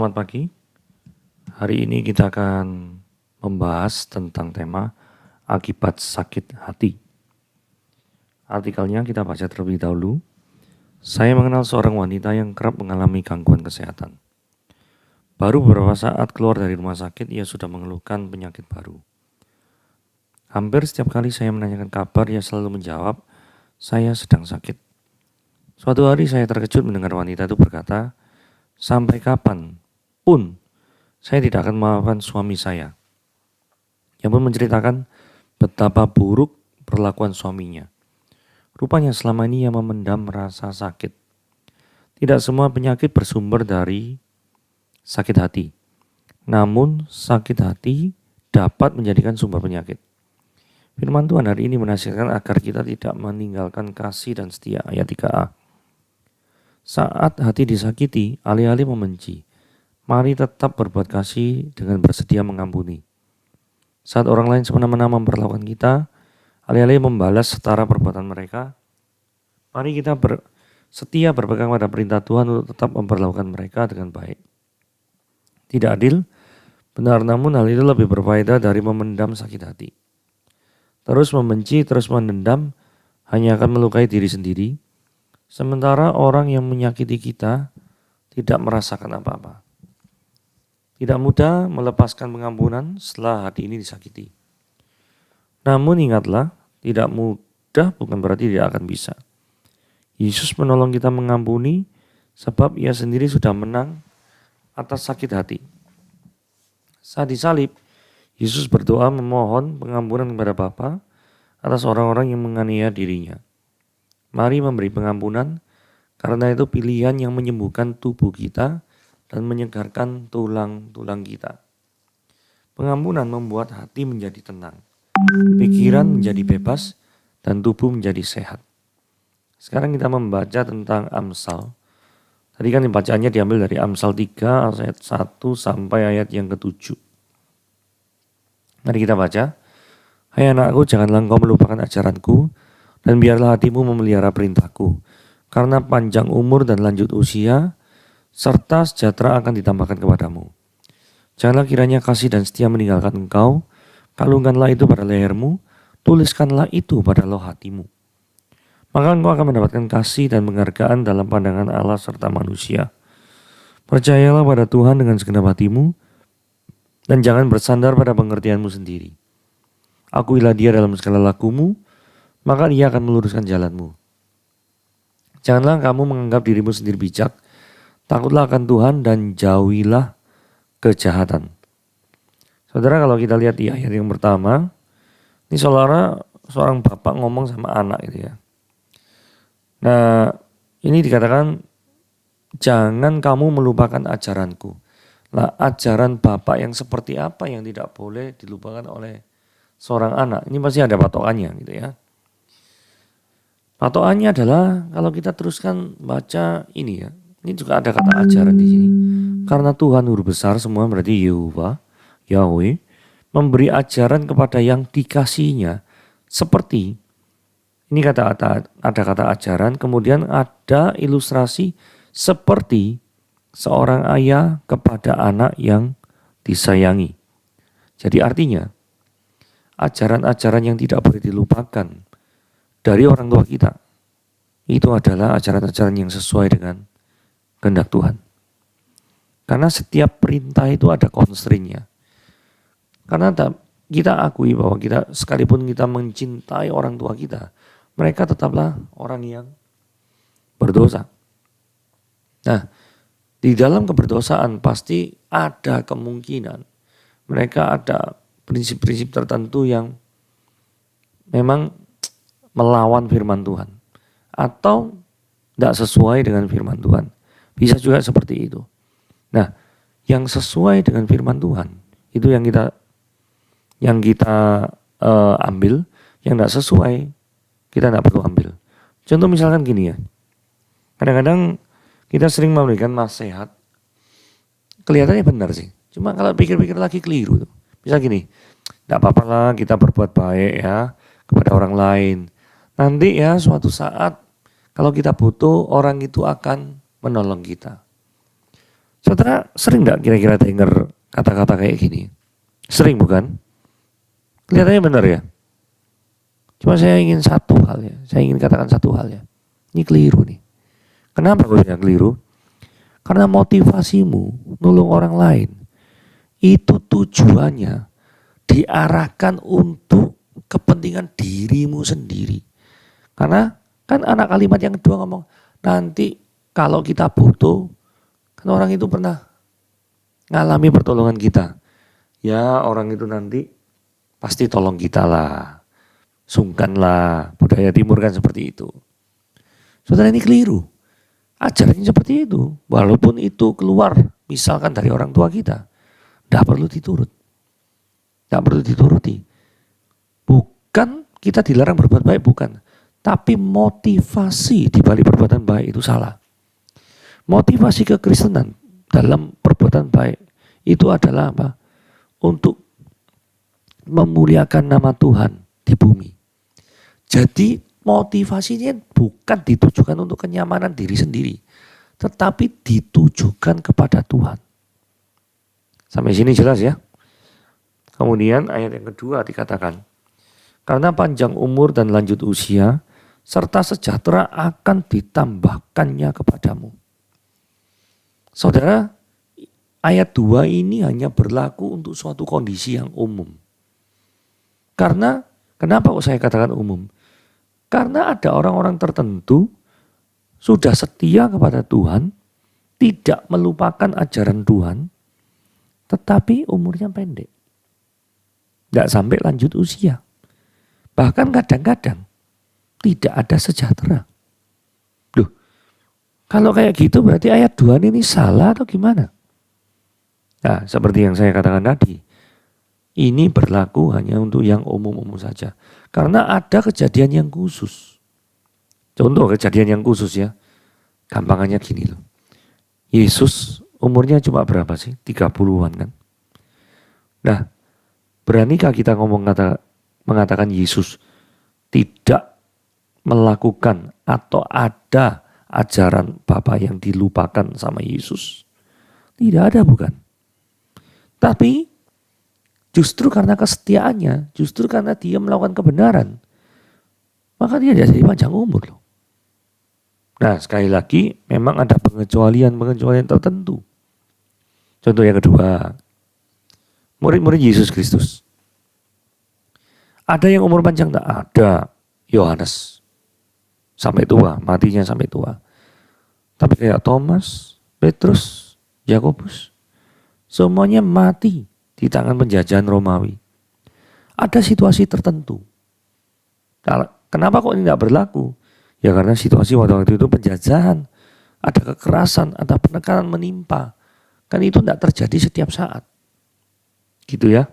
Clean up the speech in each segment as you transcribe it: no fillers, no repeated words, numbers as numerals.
Selamat pagi. Hari ini kita akan membahas tentang tema akibat sakit hati. Artikelnya kita baca terlebih dahulu. Saya mengenal seorang wanita yang kerap mengalami gangguan kesehatan. Baru beberapa saat keluar dari rumah sakit, ia sudah mengeluhkan penyakit baru. Hampir setiap kali saya menanyakan kabar, ia selalu menjawab, "Saya sedang sakit." Suatu hari saya terkejut mendengar wanita itu berkata, "Sampai kapan pun saya tidak akan memaafkan suami saya." Ia pun menceritakan betapa buruk perlakuan suaminya. Rupanya selama ini ia memendam rasa sakit. Tidak semua penyakit bersumber dari sakit hati. Namun sakit hati dapat menjadikan sumber penyakit. Firman Tuhan hari ini menasihatkan agar kita tidak meninggalkan kasih dan setia. Ayat 3a. Saat hati disakiti, alih-alih membenci, mari tetap berbuat kasih dengan bersedia mengampuni. Saat orang lain semena-mena memperlakukan kita, alih-alih membalas setara perbuatan mereka, mari kita setia berpegang pada perintah Tuhan untuk tetap memperlakukan mereka dengan baik. Tidak adil, benar, namun hal itu lebih berfaedah dari memendam sakit hati. Terus membenci, terus mendendam, hanya akan melukai diri sendiri, sementara orang yang menyakiti kita tidak merasakan apa-apa. Tidak mudah melepaskan pengampunan setelah hati ini disakiti. Namun ingatlah, tidak mudah bukan berarti tidak akan bisa. Yesus menolong kita mengampuni sebab ia sendiri sudah menang atas sakit hati. Saat disalib, Yesus berdoa memohon pengampunan kepada Bapa atas orang-orang yang menganiaya dirinya. Mari memberi pengampunan, karena itu pilihan yang menyembuhkan tubuh kita dan menyegarkan tulang-tulang kita. Pengampunan membuat hati menjadi tenang, pikiran menjadi bebas, dan tubuh menjadi sehat. Sekarang kita membaca tentang Amsal. Tadi kan bacaannya diambil dari Amsal 3 ayat 1 sampai ayat yang ke-7. Mari kita baca. "Hai anakku, janganlah engkau melupakan ajaranku, dan biarlah hatimu memelihara perintahku, karena panjang umur dan lanjut usia, serta sejahtera akan ditambahkan kepadamu. Janganlah kiranya kasih dan setia meninggalkan engkau, kalungkanlah itu pada lehermu, tuliskanlah itu pada loh hatimu. Maka engkau akan mendapatkan kasih dan penghargaan dalam pandangan Allah serta manusia. Percayalah pada Tuhan dengan segenap hatimu, dan jangan bersandar pada pengertianmu sendiri. Akuilah Dia dalam segala lakumu, maka Dia akan meluruskan jalanmu. Janganlah kamu menganggap dirimu sendiri bijak, takutlah akan Tuhan dan jauhilah kejahatan." Saudara, kalau kita lihat di ayat yang pertama, ini seorang bapak ngomong sama anak gitu ya. Nah, ini dikatakan jangan kamu melupakan ajaranku. Lah, ajaran bapak yang seperti apa yang tidak boleh dilupakan oleh seorang anak? Ini pasti ada patokannya gitu ya. Patokannya adalah kalau kita teruskan baca ini ya. Ini juga ada kata ajaran di sini. Karena Tuhan Guru besar semua berarti Yahweh memberi ajaran kepada yang dikasihinya seperti ini ada kata ajaran, kemudian ada ilustrasi seperti seorang ayah kepada anak yang disayangi. Jadi artinya ajaran-ajaran yang tidak boleh dilupakan dari orang tua kita itu adalah ajaran-ajaran yang sesuai dengan kehendak Tuhan. Karena setiap perintah itu ada constraint-nya. Karena kita akui bahwa kita sekalipun kita mencintai orang tua kita, mereka tetaplah orang yang berdosa. Nah, di dalam keberdosaan pasti ada kemungkinan mereka ada prinsip-prinsip tertentu yang memang melawan firman Tuhan atau tidak sesuai dengan firman Tuhan. Bisa juga seperti itu. Nah, yang sesuai dengan firman Tuhan itu yang kita ambil, yang tidak sesuai kita tidak perlu ambil. Contoh misalkan gini ya, kadang-kadang kita sering memberikan nasihat, kelihatannya benar sih, cuma kalau pikir-pikir lagi keliru tuh. Misal gini, tidak apa-apa lah kita berbuat baik ya kepada orang lain. Nanti ya suatu saat kalau kita butuh, orang itu akan menolong kita. Saudara sering nggak kira-kira dengar kata-kata kayak gini? Sering bukan? Kelihatannya benar ya. Cuma saya ingin satu hal ya. Saya ingin katakan satu hal ya. Ini keliru nih. Kenapa gue bilang keliru? Karena motivasimu nolong orang lain itu tujuannya diarahkan untuk kepentingan dirimu sendiri. Karena kan anak kalimat yang kedua ngomong, nanti kalau kita butuh, kan orang itu pernah ngalami pertolongan kita. Ya orang itu nanti pasti tolong kita lah. Sungkan lah, budaya timur kan seperti itu. Saudara, ini keliru. Ajarannya seperti itu. Walaupun itu keluar misalkan dari orang tua kita. Tidak perlu diturut. Tidak perlu dituruti. Bukan kita dilarang berbuat baik, bukan. Tapi motivasi di balik perbuatan baik itu salah. Motivasi kekristenan dalam perbuatan baik itu adalah apa? Untuk memuliakan nama Tuhan di bumi. Jadi motivasinya bukan ditujukan untuk kenyamanan diri sendiri. Tetapi ditujukan kepada Tuhan. Sampai sini jelas ya. Kemudian ayat yang kedua dikatakan, karena panjang umur dan lanjut usia, serta sejahtera akan ditambahkannya kepadamu. Saudara, ayat 2 ini hanya berlaku untuk suatu kondisi yang umum. Karena, kenapa kok saya katakan umum? Karena ada orang-orang tertentu sudah setia kepada Tuhan, tidak melupakan ajaran Tuhan, tetapi umurnya pendek. Tidak sampai lanjut usia. Bahkan kadang-kadang tidak ada sejahtera. Duh, kalau kayak gitu berarti ayat 2 ini salah atau gimana? Nah, seperti yang saya katakan tadi, ini berlaku hanya untuk yang umum-umum saja. Karena ada kejadian yang khusus. Contoh kejadian yang khusus ya. Gampangannya gini loh. Yesus umurnya cuma berapa sih? 30-an kan. Nah, beranikah kita mengatakan Yesus tidak melakukan atau ada ajaran Bapa yang dilupakan sama Yesus? Tidak ada, bukan. Tapi justru karena kesetiaannya, justru karena dia melakukan kebenaran, maka dia jadi panjang umur loh. Nah, sekali lagi memang ada pengecualian tertentu. Contoh yang kedua, murid-murid Yesus Kristus. Ada yang umur panjang? Tak ada. Yohanes sampai tua, matinya sampai tua. Tapi kayak Thomas, Petrus, Yakobus, semuanya mati di tangan penjajahan Romawi. Ada situasi tertentu. Kenapa kok ini tidak berlaku? Ya karena situasi waktu itu penjajahan, ada kekerasan, ada penekanan menimpa. Kan itu tidak terjadi setiap saat. Gitu ya.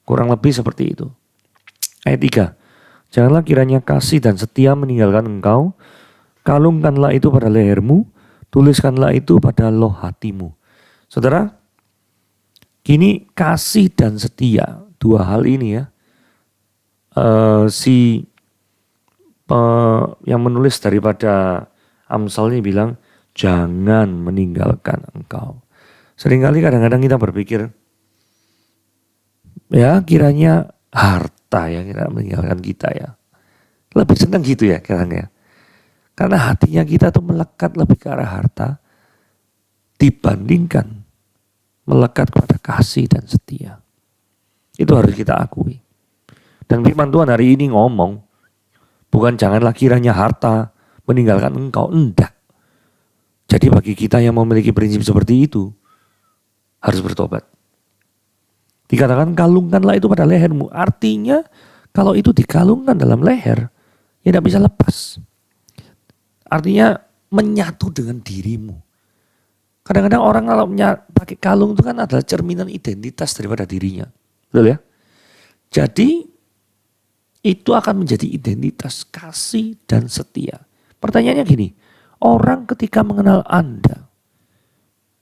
Kurang lebih seperti itu. Ayat 3. Janganlah kiranya kasih dan setia meninggalkan engkau. Kalungkanlah itu pada lehermu. Tuliskanlah itu pada loh hatimu. Saudara, kini kasih dan setia. Dua hal ini ya. Yang menulis daripada Amsal ini bilang, jangan meninggalkan engkau. Seringkali kadang-kadang kita berpikir, ya kiranya harta yang kita meninggalkan kita ya. Lebih senang gitu ya kadang-kadang. Karena hatinya kita tuh melekat lebih ke arah harta dibandingkan melekat kepada kasih dan setia. Itu harus kita akui. Dan firman Tuhan hari ini ngomong, bukan janganlah kiranya harta meninggalkan engkau, enggak. Jadi bagi kita yang memiliki prinsip seperti itu, harus bertobat. Dikatakan kalungkanlah itu pada lehermu. Artinya kalau itu dikalungkan dalam leher, ya tidak bisa lepas. Artinya menyatu dengan dirimu. Kadang-kadang orang kalau pakai kalung itu kan adalah cerminan identitas daripada dirinya. Betul ya? Jadi itu akan menjadi identitas kasih dan setia. Pertanyaannya gini, orang ketika mengenal Anda,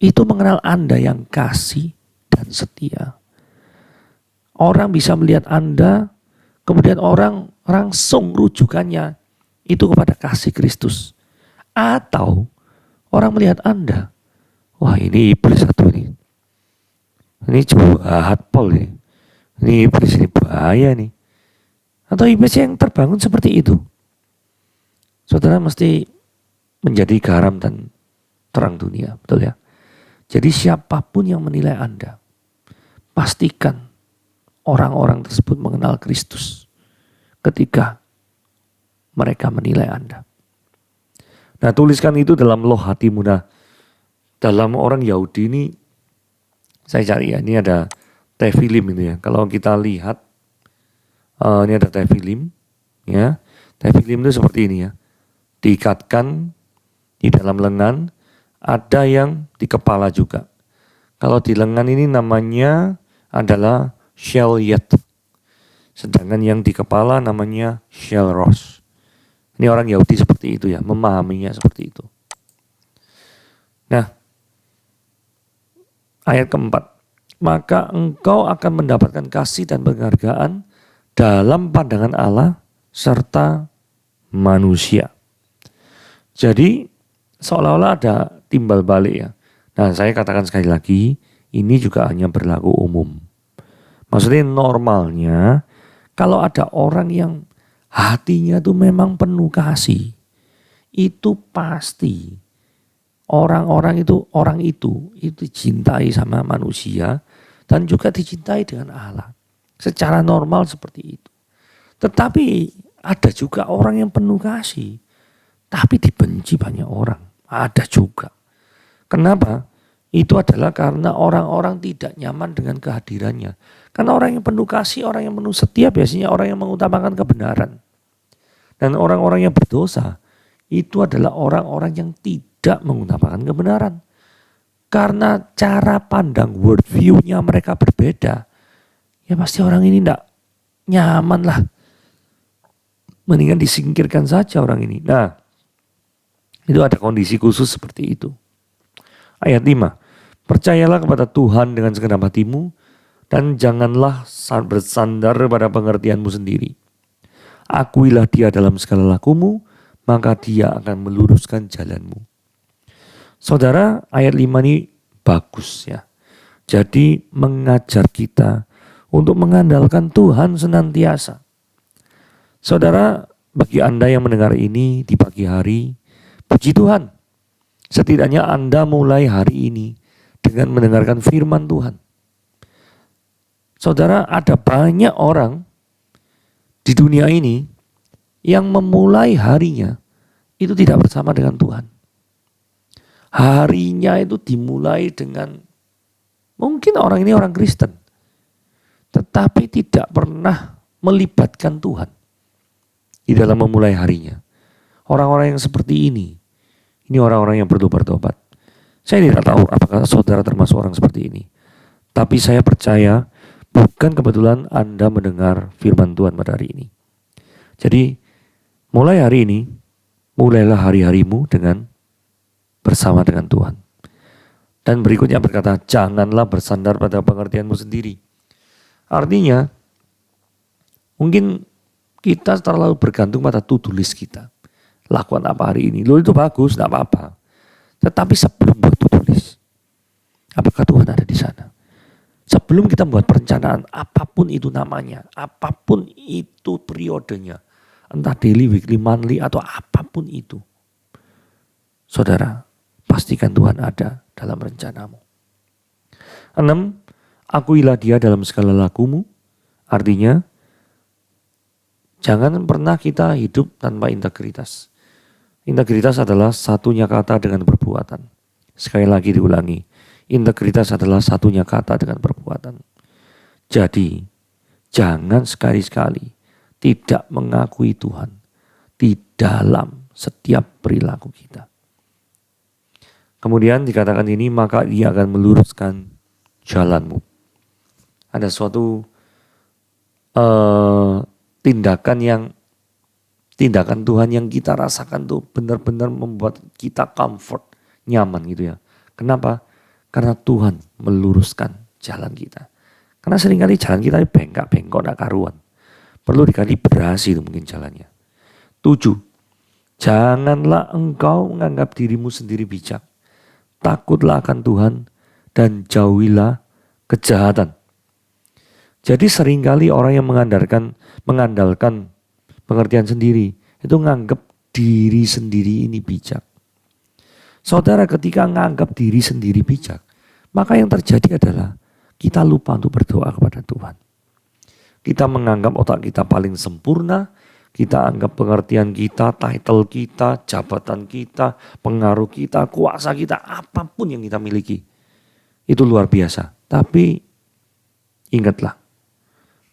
itu mengenal Anda yang kasih dan setia. Orang bisa melihat Anda, kemudian orang langsung rujukannya itu kepada kasih Kristus. Atau orang melihat Anda, Wah, ini iblis satu ini. Ini jahat pol ini. Ini iblis, ini bahaya nih. Atau iblis yang terbangun seperti itu. Saudara mesti menjadi garam dan terang dunia, betul ya? Jadi siapapun yang menilai Anda, pastikan orang-orang tersebut mengenal Kristus ketika mereka menilai Anda. Nah, tuliskan itu dalam loh hatimu. Nah, dalam orang Yahudi ini, saya cari ya, ini ada tefilim itu ya. Kalau kita lihat, ini ada tefilim, ya. Tefilim itu seperti ini ya, diikatkan di dalam lengan, ada yang di kepala juga. Kalau di lengan ini namanya adalah shelyet, sedangkan yang di kepala namanya shelros. Ini orang Yahudi seperti itu ya, memahaminya seperti itu. Nah, ayat keempat, maka engkau akan mendapatkan kasih dan penghargaan dalam pandangan Allah serta manusia. Jadi seolah-olah ada timbal balik ya. Nah, saya katakan sekali lagi, ini juga hanya berlaku umum. Maksudnya normalnya kalau ada orang yang hatinya tuh memang penuh kasih, itu pasti orang itu dicintai sama manusia dan juga dicintai dengan Allah. Secara normal seperti itu. Tetapi ada juga orang yang penuh kasih, tapi dibenci banyak orang. Ada juga. Kenapa? Itu adalah karena orang-orang tidak nyaman dengan kehadirannya. Karena orang yang penuh kasih, orang yang penuh setia biasanya orang yang mengutamakan kebenaran. Dan orang-orang yang berdosa itu adalah orang-orang yang tidak mengutamakan kebenaran. Karena cara pandang worldview-nya mereka berbeda. Ya pasti orang ini tidak nyaman lah. Mendingan disingkirkan saja orang ini. Nah, itu ada kondisi khusus seperti itu. Ayat 5. Percayalah kepada Tuhan dengan segenap hatimu dan janganlah bersandar pada pengertianmu sendiri. Akuilah dia dalam segala lakumu, maka dia akan meluruskan jalanmu. Saudara, ayat 5 ini bagus ya. Jadi mengajar kita untuk mengandalkan Tuhan senantiasa. Saudara, bagi Anda yang mendengar ini di pagi hari, puji Tuhan. Setidaknya Anda mulai hari ini dengan mendengarkan firman Tuhan. Saudara, ada banyak orang di dunia ini yang memulai harinya itu tidak bersama dengan Tuhan. Harinya itu dimulai dengan, mungkin orang ini orang Kristen, tetapi tidak pernah melibatkan Tuhan di dalam memulai harinya. Orang-orang yang seperti ini orang-orang yang perlu bertobat. Saya tidak tahu apakah saudara termasuk orang seperti ini. Tapi saya percaya bukan kebetulan Anda mendengar firman Tuhan pada hari ini. Jadi mulai hari ini, mulailah hari-harimu dengan bersama dengan Tuhan. Dan berikutnya berkata, janganlah bersandar pada pengertianmu sendiri. Artinya, mungkin kita terlalu bergantung pada to-do list kita. Lakukan apa hari ini? Loh itu bagus, tidak apa-apa. Tetapi sebelum buat to-do list, apakah Tuhan ada di sana? Sebelum kita membuat perencanaan, apapun itu namanya, apapun itu periodenya, entah daily, weekly, monthly, atau apapun itu. Saudara, pastikan Tuhan ada dalam rencanamu. 6. Akuilah dia dalam segala lakumu. Artinya, jangan pernah kita hidup tanpa integritas. Integritas adalah satunya kata dengan perbuatan. Sekali lagi diulangi, integritas adalah satunya kata dengan perbuatan. Jadi, jangan sekali-sekali tidak mengakui Tuhan di dalam setiap perilaku kita. Kemudian dikatakan ini, maka dia akan meluruskan jalanmu. Ada suatu tindakan Tuhan yang kita rasakan tuh benar-benar membuat kita comfort, nyaman gitu ya. Kenapa? Karena Tuhan meluruskan jalan kita. Karena seringkali jalan kita bengkak-bengkok, tidak karuan. Perlu dikalibrasi itu mungkin jalannya. 7. Janganlah engkau menganggap dirimu sendiri bijak. takutlah akan Tuhan dan jauhilah kejahatan. Jadi seringkali orang yang mengandalkan pengertian sendiri itu nganggap diri sendiri ini bijak. Saudara, ketika nganggap diri sendiri bijak, maka yang terjadi adalah kita lupa untuk berdoa kepada Tuhan. Kita menganggap otak kita paling sempurna, kita anggap pengertian kita, title kita, jabatan kita, pengaruh kita, kuasa kita, apapun yang kita miliki. Itu luar biasa. Tapi ingatlah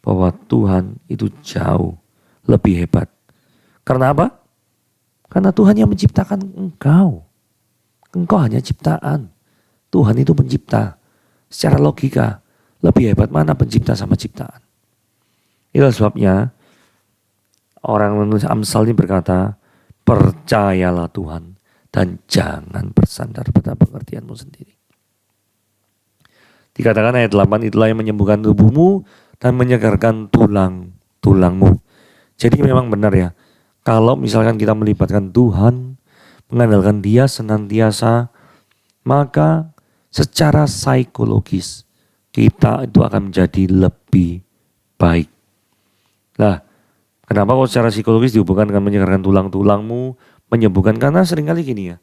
bahwa Tuhan itu jauh lebih hebat. Karena apa? Karena Tuhan yang menciptakan engkau. Engkau hanya ciptaan. Tuhan itu pencipta. Secara logika, lebih hebat mana pencipta sama ciptaan. Itulah sebabnya orang menulis Amsal ini berkata, percayalah Tuhan dan jangan bersandar pada pengertianmu sendiri. Dikatakan ayat 8, itulah yang menyembuhkan tubuhmu dan menyegarkan tulang-tulangmu. Jadi memang benar ya, kalau misalkan kita melibatkan Tuhan, mengandalkan Dia senantiasa, maka secara psikologis kita itu akan menjadi lebih baik. Nah, kenapa kok secara psikologis dihubungkan dengan menyegarkan tulang-tulangmu, menyembuhkan? Karena seringkali gini ya,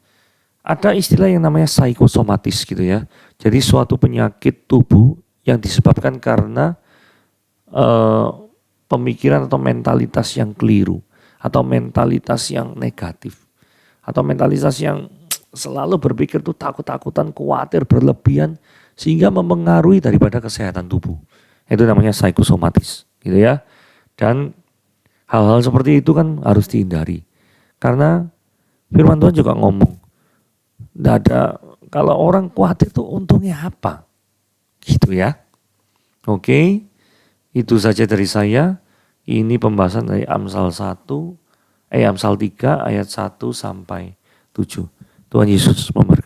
ada istilah yang namanya psikosomatis gitu ya. Jadi suatu penyakit tubuh yang disebabkan karena pemikiran atau mentalitas yang keliru, atau mentalitas yang negatif, atau mentalitas yang selalu berpikir tuh takut-takutan, khawatir, berlebihan, sehingga mempengaruhi daripada kesehatan tubuh. Itu namanya psikosomatis gitu ya. Dan hal-hal seperti itu kan harus dihindari. Karena firman Tuhan juga ngomong, tidak ada, kalau orang khawatir itu untungnya apa? Gitu ya. Oke, itu saja dari saya. Ini pembahasan dari Amsal 3 ayat 1 sampai 7. Tuhan Yesus memberkati.